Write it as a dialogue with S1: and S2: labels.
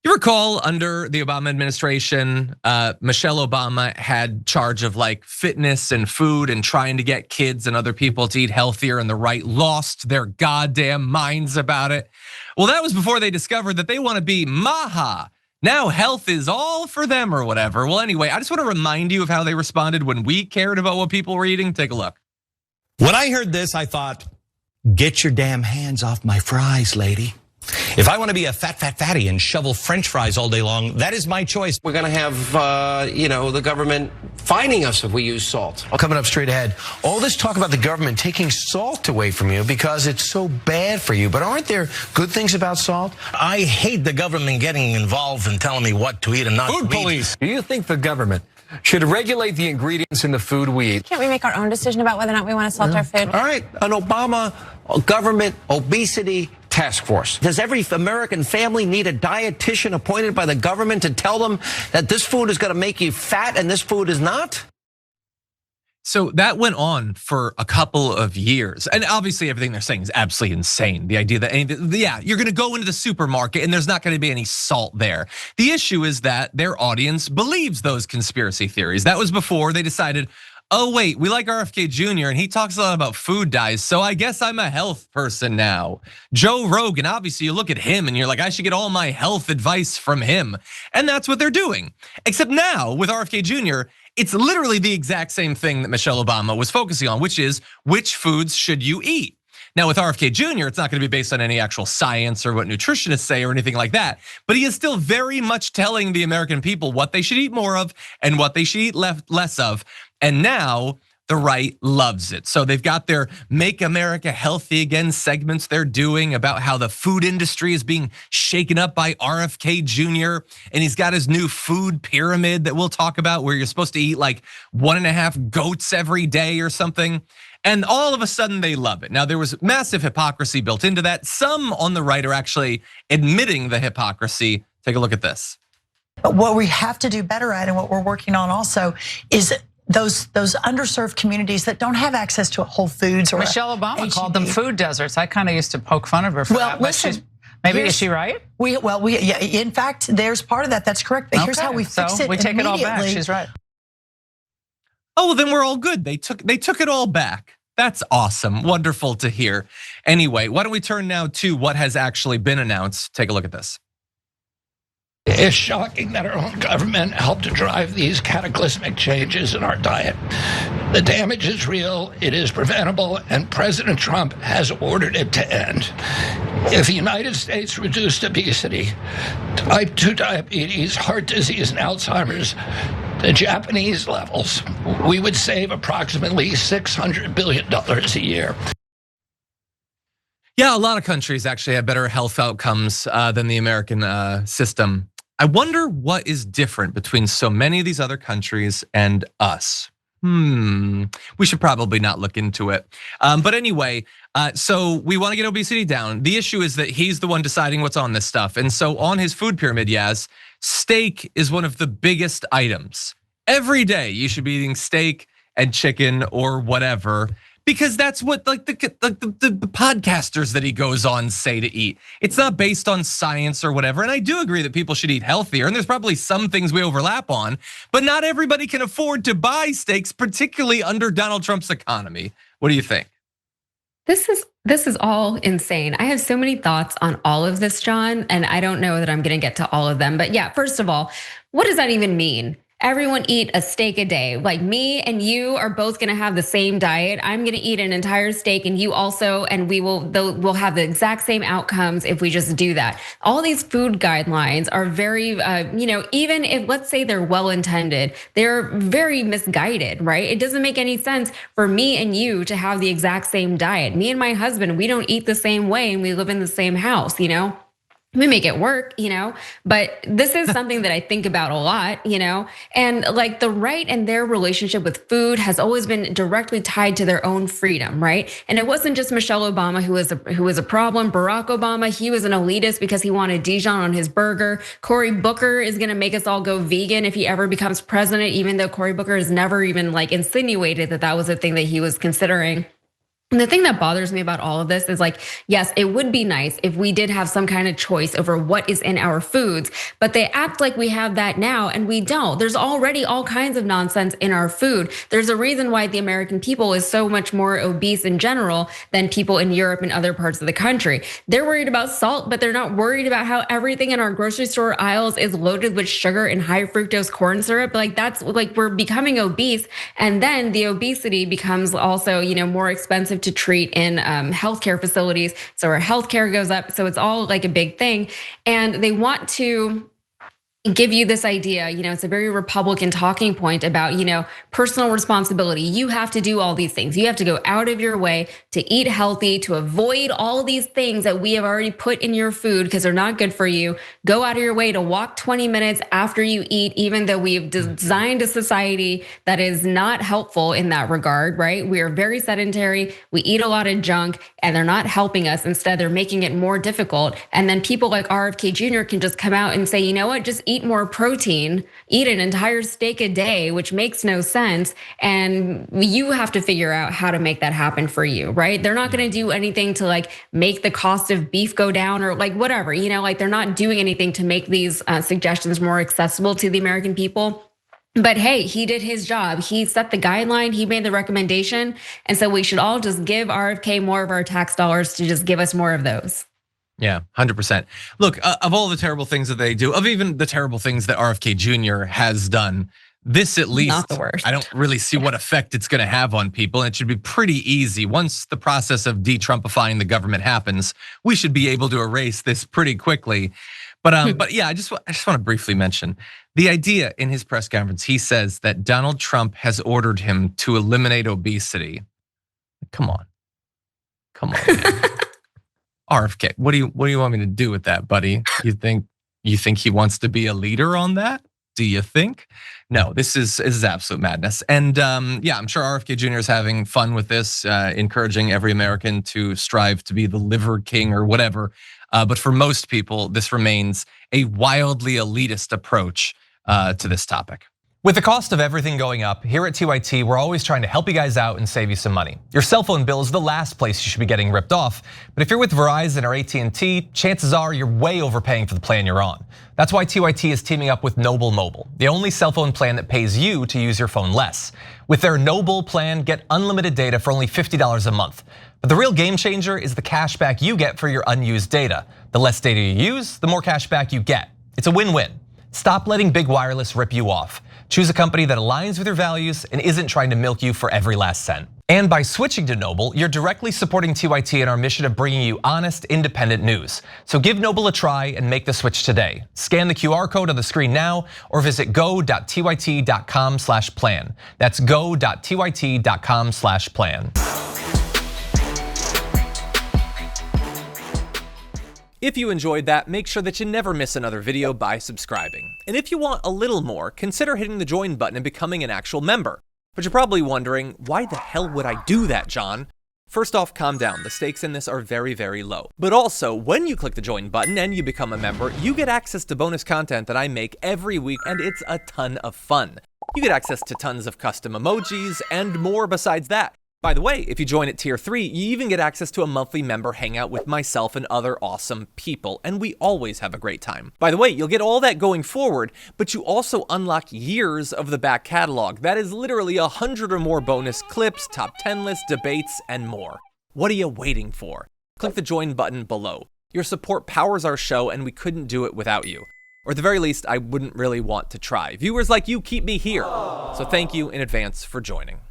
S1: You recall under the Obama administration, Michelle Obama had charge of like fitness and food and trying to get kids and other people to eat healthier, and the right lost their goddamn minds about it. Well, that was before they discovered that they want to be MAHA. Now health is all for them or whatever. Well, anyway, I just want to remind you of how they responded when we cared about what people were eating. Take a look.
S2: When I heard this, I thought, get your damn hands off my fries, lady. If I want to be a fatty and shovel French fries all day long, that is my choice.
S3: We're going to have, the government fining us if we use salt.
S4: Coming up straight ahead, all this talk about the government taking salt away from you because it's so bad for you. But aren't there good things about salt?
S2: I hate the government getting involved and telling me what to eat and not to eat.
S5: Food police. Do you think the government should regulate the ingredients in the food we eat?
S6: Can't we make our own decision about whether or not we want to salt our food?
S3: All right, an Obama government obesity task force. Does every American family need a dietitian appointed by the government to tell them that this food is going to make you fat and this food is not?
S1: So that went on for a couple of years. And obviously everything they're saying is absolutely insane. The idea that, you're gonna go into the supermarket and there's not gonna be any salt there. The issue is that their audience believes those conspiracy theories. That was before they decided, oh wait, we like RFK Jr. and he talks a lot about food dyes, so I guess I'm a health person now. Joe Rogan, obviously you look at him and you're like, I should get all my health advice from him. And that's what they're doing. Except now with RFK Jr., it's literally the exact same thing that Michelle Obama was focusing on, which is which foods should you eat? Now with RFK Jr., it's not gonna be based on any actual science or what nutritionists say or anything like that, but he is still very much telling the American people what they should eat more of and what they should eat less of. And now the right loves it. So they've got their Make America Healthy Again segments they're doing about how the food industry is being shaken up by RFK Jr. And he's got his new food pyramid that we'll talk about where you're supposed to eat like 1.5 goats every day or something. And all of a sudden they love it. Now there was massive hypocrisy built into that. Some on the right are actually admitting the hypocrisy. Take a look at this.
S7: But what we have to do better at and what we're working on also is those underserved communities that don't have access to a Whole Foods or
S8: Michelle Obama called them food deserts. I kind of used to poke fun of her for that.
S7: Listen,
S8: maybe is she right?
S7: In fact, there's part of that. That's correct. But here's how we fix it.
S8: We take it all back. She's right.
S1: Oh, well, then we're all good. They took it all back. That's awesome. Wonderful to hear. Anyway, why don't we turn now to what has actually been announced? Take a look at this.
S9: It's shocking that our own government helped to drive these cataclysmic changes in our diet. The damage is real, it is preventable, and President Trump has ordered it to end. If the United States reduced obesity, type 2 diabetes, heart disease, and Alzheimer's to Japanese levels, we would save approximately $600 billion a year.
S1: Yeah, a lot of countries actually have better health outcomes than the American system. I wonder what is different between so many of these other countries and us. We should probably not look into it. But anyway, so we want to get obesity down. The issue is that he's the one deciding what's on this stuff. And so on his food pyramid, Yaz, steak is one of the biggest items. Every day you should be eating steak and chicken or whatever, because that's what like the podcasters that he goes on say to eat. It's not based on science or whatever. And I do agree that people should eat healthier. And there's probably some things we overlap on, but not everybody can afford to buy steaks, particularly under Donald Trump's economy. What do you think?
S10: This is all insane. I have so many thoughts on all of this, John, and I don't know that I'm gonna get to all of them. But yeah, first of all, what does that even mean? Everyone eat a steak a day. Like me and you are both gonna have the same diet. I'm gonna eat an entire steak and you also, and we'll have the exact same outcomes if we just do that. All these food guidelines are very, even if let's say they're well-intended, they're very misguided, right? It doesn't make any sense for me and you to have the exact same diet. Me and my husband, we don't eat the same way and we live in the same house, We make it work, but this is something that I think about a lot, and like the right and their relationship with food has always been directly tied to their own freedom, right? And it wasn't just Michelle Obama who was a problem. Barack Obama, he was an elitist because he wanted Dijon on his burger. Cory Booker is gonna make us all go vegan if he ever becomes president, even though Cory Booker has never even like insinuated that that was a thing that he was considering. And the thing that bothers me about all of this is like, yes, it would be nice if we did have some kind of choice over what is in our foods, but they act like we have that now and we don't. There's already all kinds of nonsense in our food. There's a reason why the American people is so much more obese in general than people in Europe and other parts of the country. They're worried about salt, but they're not worried about how everything in our grocery store aisles is loaded with sugar and high fructose corn syrup. Like that's like we're becoming obese, and then the obesity becomes also, more expensive to treat in healthcare facilities. So our healthcare goes up. So it's all like a big thing. And they want to give you this idea, it's a very Republican talking point about, personal responsibility. You have to do all these things. You have to go out of your way to eat healthy, to avoid all these things that we have already put in your food because they're not good for you. Go out of your way to walk 20 minutes after you eat, even though we've designed a society that is not helpful in that regard, right? We are very sedentary. We eat a lot of junk and they're not helping us. Instead, they're making it more difficult. And then people like RFK Jr. can just come out and say, you know what, just eat more protein, eat an entire steak a day, which makes no sense. And you have to figure out how to make that happen for you, right? They're not gonna do anything to like make the cost of beef go down or like whatever, like they're not doing anything to make these suggestions more accessible to the American people. But hey, he did his job. He set the guideline, he made the recommendation. And so we should all just give RFK more of our tax dollars to just give us more of those.
S1: Yeah, 100%. Look, of all the terrible things that they do, of even the terrible things that RFK Jr. has done, this at least,
S10: not the worst.
S1: I don't really see what effect it's gonna have on people. And it should be pretty easy. Once the process of de-Trumpifying the government happens, we should be able to erase this pretty quickly. But yeah, I just want to briefly mention the idea in his press conference. He says that Donald Trump has ordered him to eliminate obesity. Come on, man. RFK, what do you want me to do with that, buddy? You think he wants to be a leader on that? Do you think? No, this is absolute madness. And yeah, I'm sure RFK Jr. is having fun with this, encouraging every American to strive to be the liver king or whatever. But for most people, this remains a wildly elitist approach to this topic.
S11: With the cost of everything going up, here at TYT, we're always trying to help you guys out and save you some money. Your cell phone bill is the last place you should be getting ripped off. But if you're with Verizon or AT&T, chances are you're way overpaying for the plan you're on. That's why TYT is teaming up with Noble Mobile, the only cell phone plan that pays you to use your phone less. With their Noble plan, get unlimited data for only $50 a month. But the real game changer is the cash back you get for your unused data. The less data you use, the more cash back you get. It's a win-win. Stop letting big wireless rip you off. Choose a company that aligns with your values and isn't trying to milk you for every last cent. And by switching to Noble, you're directly supporting TYT in our mission of bringing you honest, independent news. So give Noble a try and make the switch today. Scan the QR code on the screen now or visit go.tyt.com/plan. That's go.tyt.com/plan.
S1: If you enjoyed that, make sure that you never miss another video by subscribing. And if you want a little more, consider hitting the join button and becoming an actual member. But you're probably wondering, why the hell would I do that, John? First off, calm down. The stakes in this are very, very low. But also, when you click the join button and you become a member, you get access to bonus content that I make every week, and it's a ton of fun. You get access to tons of custom emojis and more besides that. By the way, if you join at tier 3, you even get access to a monthly member hangout with myself and other awesome people, and we always have a great time. By the way, you'll get all that going forward, but you also unlock years of the back catalog. That is literally 100 or more bonus clips, top 10 lists, debates, and more. What are you waiting for? Click the join button below. Your support powers our show, and we couldn't do it without you. Or at the very least, I wouldn't really want to try. Viewers like you keep me here. So thank you in advance for joining.